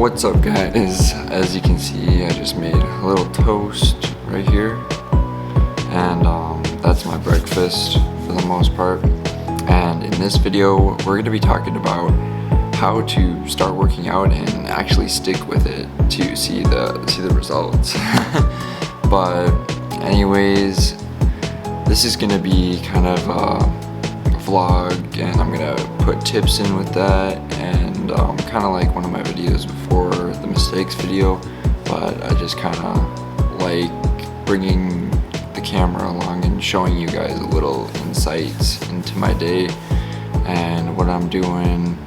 What's up, guys? As you can see, I just made a little toast right here, and that's my breakfast for the most part. And in this video, we're going to be talking about how to start working out and actually stick with it to see the results. But anyways, this is going to be kind of a vlog, and I'm going to put tips in with that, and kind of like one of my videos before, the mistakes video, but I just kind of like bringing the camera along and showing you guys a little insights into my day and what I'm doing.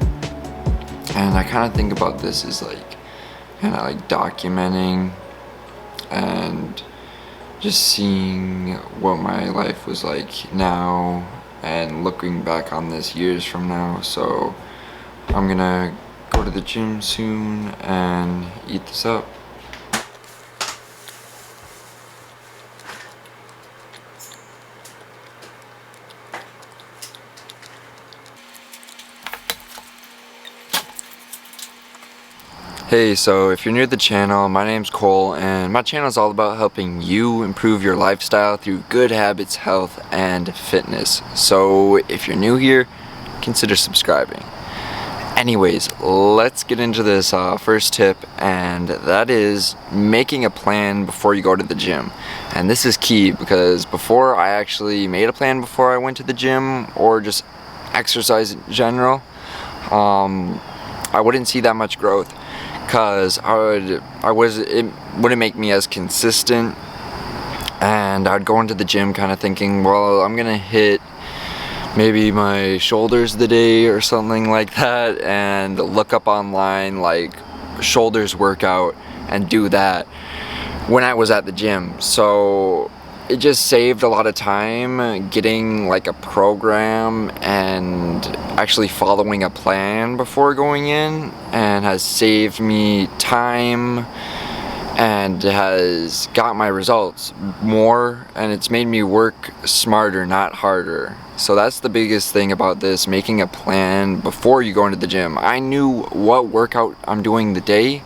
And I kind of think about this as like kind of like documenting and just seeing what my life was like now and looking back on this years from now. So I'm gonna go to the gym soon and eat this up. Hey, so if you're new to the channel, my name's Cole, and my channel is all about helping you improve your lifestyle through good habits, health, and fitness. So if you're new here, consider subscribing. Anyways, let's get into this first tip, and that is making a plan before you go to the gym. And this is key because before I actually made a plan before I went to the gym or just exercise in general, I wouldn't see that much growth. Because it wouldn't make me as consistent, and I'd go into the gym kind of thinking, well, I'm gonna hit maybe my shoulders the day or something like that, and look up online like shoulders workout and do that when I was at the gym. So it just saved a lot of time getting like a program and actually following a plan before going in, and has saved me time and has got my results more, and it's made me work smarter, not harder. So that's the biggest thing about this, making a plan before you go into the gym. I knew what workout I'm doing the day,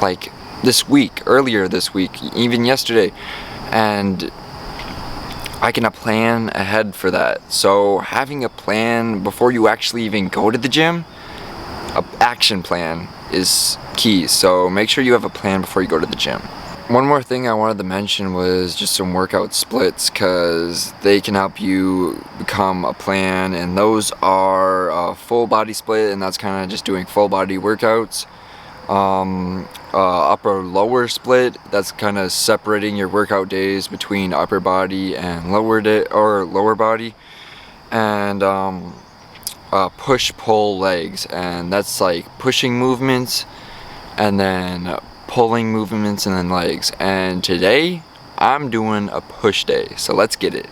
like this week, earlier this week, even yesterday, and I can plan ahead for that. So having a plan before you actually even go to the gym, an action plan, is key. So make sure you have a plan before you go to the gym. One more thing I wanted to mention was just some workout splits, because they can help you become a plan, and those are a full body split, and that's kind of just doing full body workouts. Upper lower split, that's kind of separating your workout days between upper body and lower body, and push pull legs, and that's like pushing movements and then pulling movements and then legs. And today I'm doing a push day, so let's get it.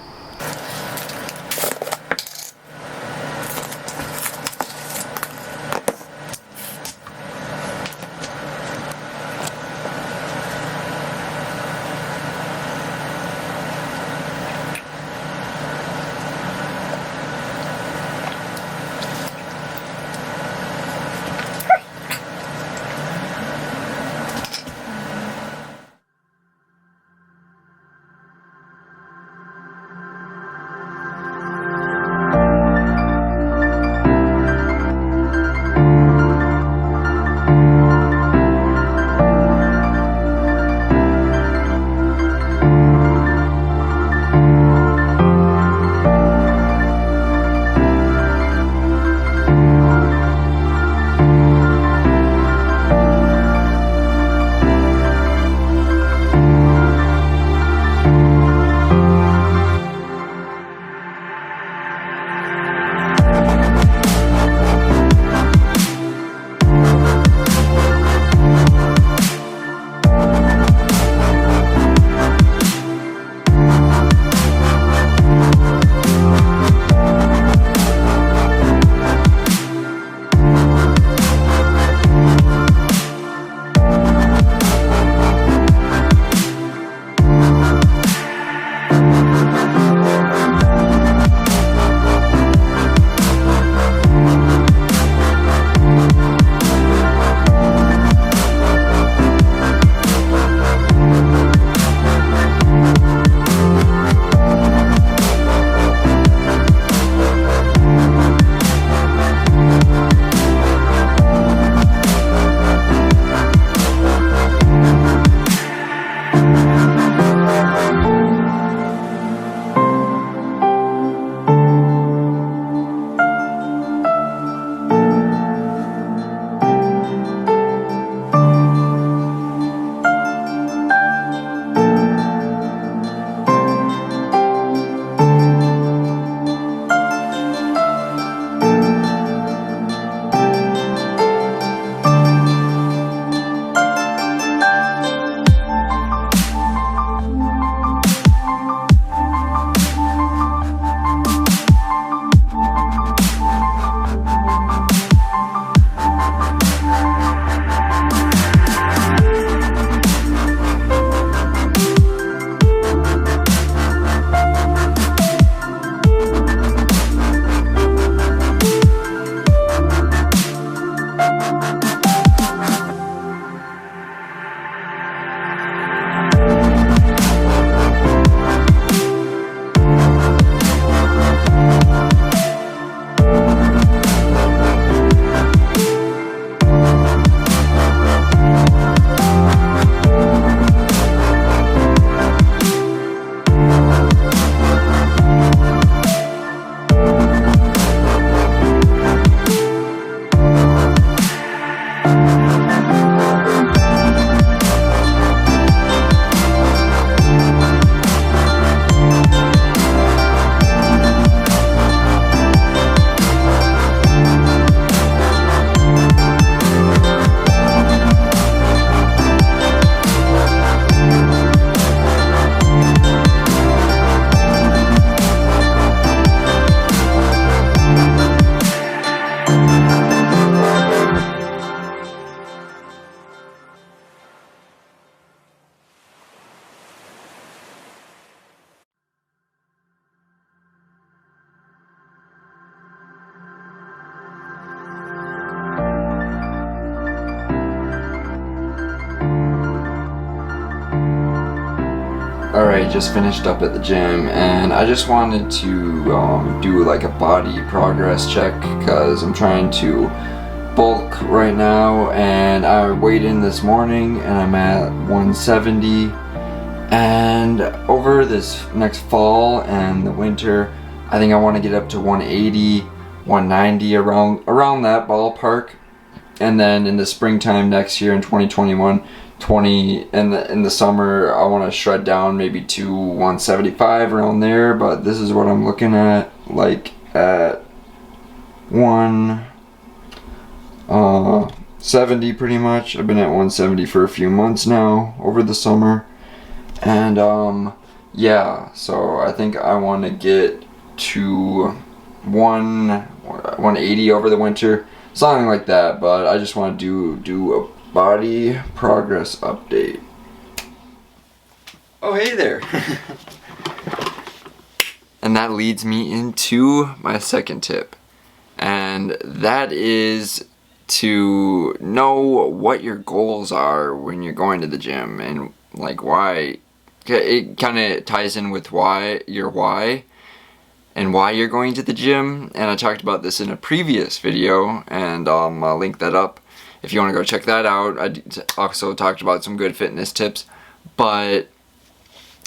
Alright, just finished up at the gym, and I just wanted to do like a body progress check because I'm trying to bulk right now, and I weighed in this morning and I'm at 170, and over this next fall and the winter I think I want to get up to 180, 190, around that ballpark. And then in the springtime next year in 2021, in the summer I want to shred down maybe to 175 around there. But this is what I'm looking at, like at 170 pretty much. I've been at 170 for a few months now over the summer, and yeah, so I think I want to get to 180 over the winter, something like that. But I just want to do a body progress update. Oh, hey there. And that leads me into my second tip, and that is to know what your goals are when you're going to the gym, and like why. It kind of ties in with why you're going to the gym, and I talked about this in a previous video, and I'll link that up if you want to go check that out. I also talked about some good fitness tips, but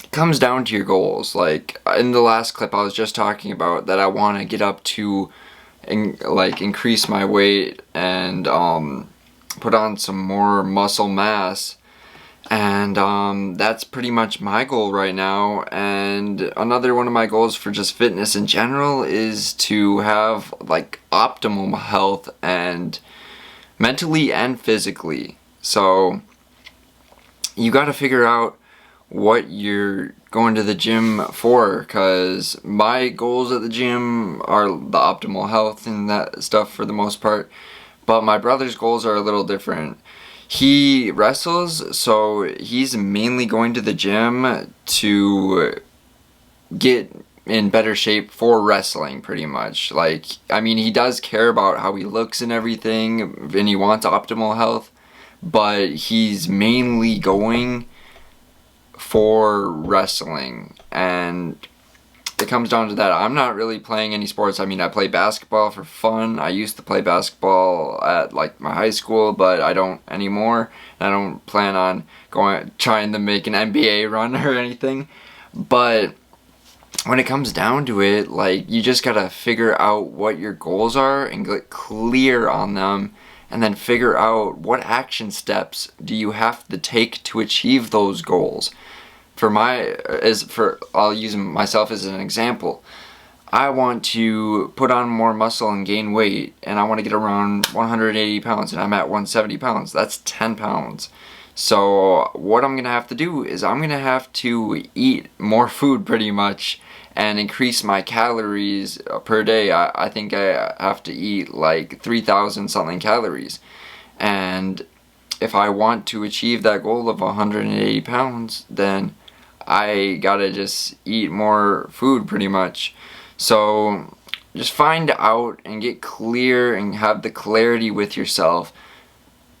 it comes down to your goals. Like in the last clip I was just talking about that I want to get up to increase my weight and put on some more muscle mass. And that's pretty much my goal right now. And another one of my goals for just fitness in general is to have like optimal health, and mentally and physically. So you got to figure out what you're going to the gym for, because my goals at the gym are the optimal health and that stuff for the most part, but my brother's goals are a little different. He wrestles, so he's mainly going to the gym to get in better shape for wrestling, pretty much. Like, I mean, he does care about how he looks and everything, and he wants optimal health, but he's mainly going for wrestling, and it comes down to that. I'm not really playing any sports. I mean, I play basketball for fun. I used to play basketball at like my high school, but I don't anymore. And I don't plan on trying to make an NBA run or anything. But when it comes down to it, like, you just gotta figure out what your goals are and get clear on them, and then figure out what action steps do you have to take to achieve those goals. I'll use myself as an example. I want to put on more muscle and gain weight, and I want to get around 180 pounds, and I'm at 170 pounds. That's 10 pounds. So what I'm going to have to do is I'm going to have to eat more food pretty much and increase my calories per day. I think I have to eat like 3,000 something calories. And if I want to achieve that goal of 180 pounds, then I gotta just eat more food pretty much. So just find out and get clear and have the clarity with yourself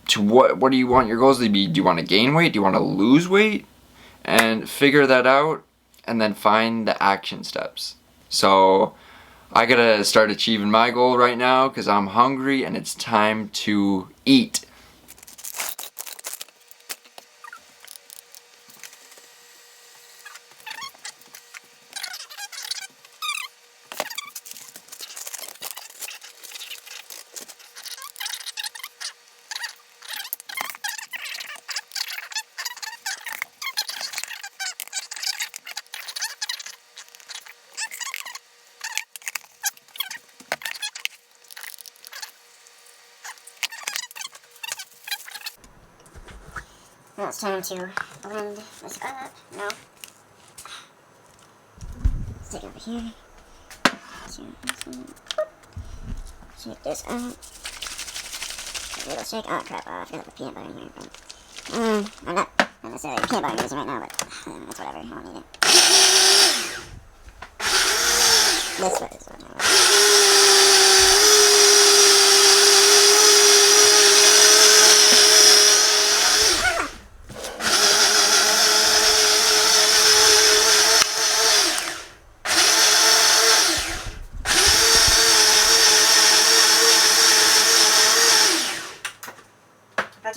to what do you want your goals to be. Do you want to gain weight? Do you want to lose weight? And figure that out, and then find the action steps. So I gotta start achieving my goal right now because I'm hungry and it's time to eat. Well, it's time to blend this up. No. Stick it over here. Shake this up. A little shake. Oh crap, I forgot the peanut butter in here. I'm not necessarily peanut butter using right now, but that's whatever. I don't need it. This way is what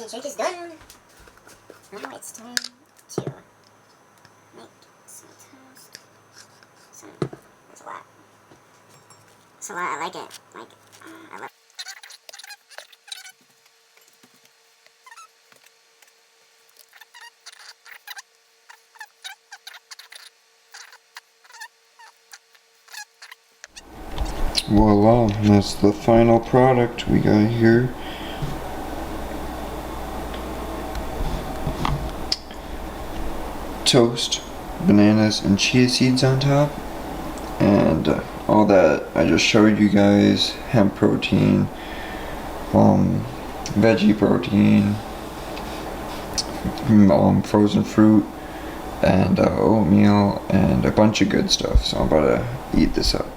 protein shake is done. Now it's time to make some toast. That's a lot. That's a lot. I like it. I love. Voila, that's the final product we got here. Toast, bananas, and chia seeds on top, and all that I just showed you guys. Hemp protein, veggie protein, frozen fruit, and oatmeal, and a bunch of good stuff. So I'm about to eat this up.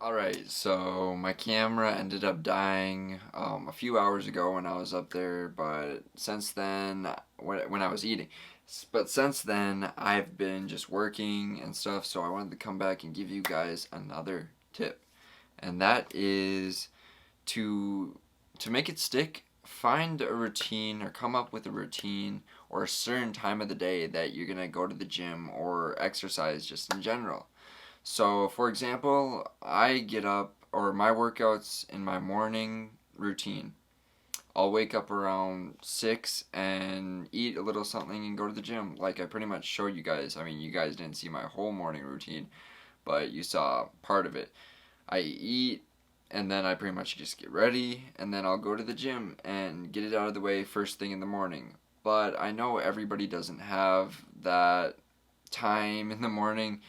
Alright, so my camera ended up dying a few hours ago when I was up there, but since then, when I was eating, but since then I've been just working and stuff, so I wanted to come back and give you guys another tip, and that is to make it stick. Find a routine or come up with a routine or a certain time of the day that you're gonna go to the gym or exercise just in general. So, for example, I get up, or my workouts in my morning routine. I'll wake up around 6 and eat a little something and go to the gym. Like I pretty much showed you guys. I mean, you guys didn't see my whole morning routine, but you saw part of it. I eat, and then I pretty much just get ready, and then I'll go to the gym and get it out of the way first thing in the morning. But I know everybody doesn't have that time in the morning.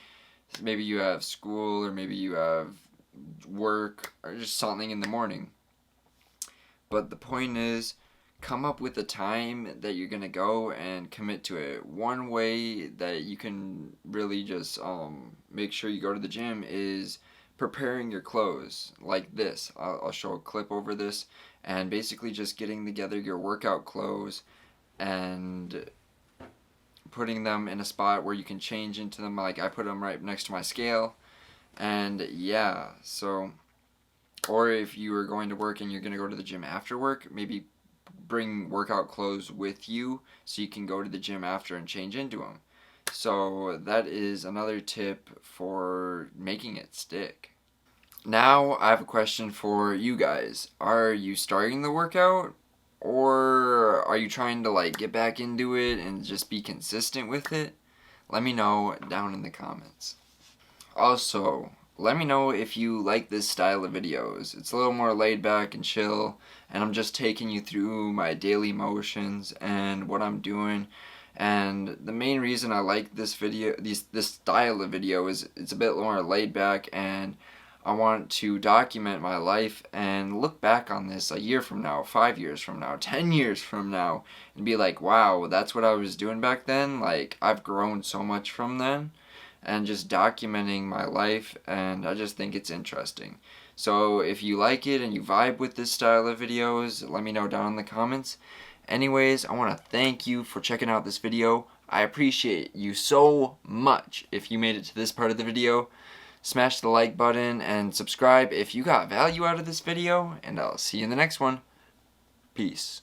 Maybe you have school, or maybe you have work, or just something in the morning. But the point is, come up with a time that you're gonna go and commit to it. One way that you can really just make sure you go to the gym is preparing your clothes like this. I'll show a clip over this, and basically just getting together your workout clothes and putting them in a spot where you can change into them. Like I put them right next to my scale, and yeah, so, or if you are going to work and you're going to go to the gym after work, maybe bring workout clothes with you so you can go to the gym after and change into them. So that is another tip for making it stick. Now I have a question for you guys. Are you starting the workout? Or are you trying to like get back into it and just be consistent with it? Let me know down in the comments. Also, let me know if you like this style of videos. It's a little more laid back and chill, and I'm just taking you through my daily motions and what I'm doing. And the main reason I like this style of video is it's a bit more laid back, and I want to document my life and look back on this a year from now, 5 years from now, 10 years from now, and be like, wow, that's what I was doing back then. Like, I've grown so much from then, and just documenting my life, and I just think it's interesting. So if you like it and you vibe with this style of videos, let me know down in the comments. Anyways, I want to thank you for checking out this video. I appreciate you so much if you made it to this part of the video. Smash the like button and subscribe if you got value out of this video, and I'll see you in the next one. Peace.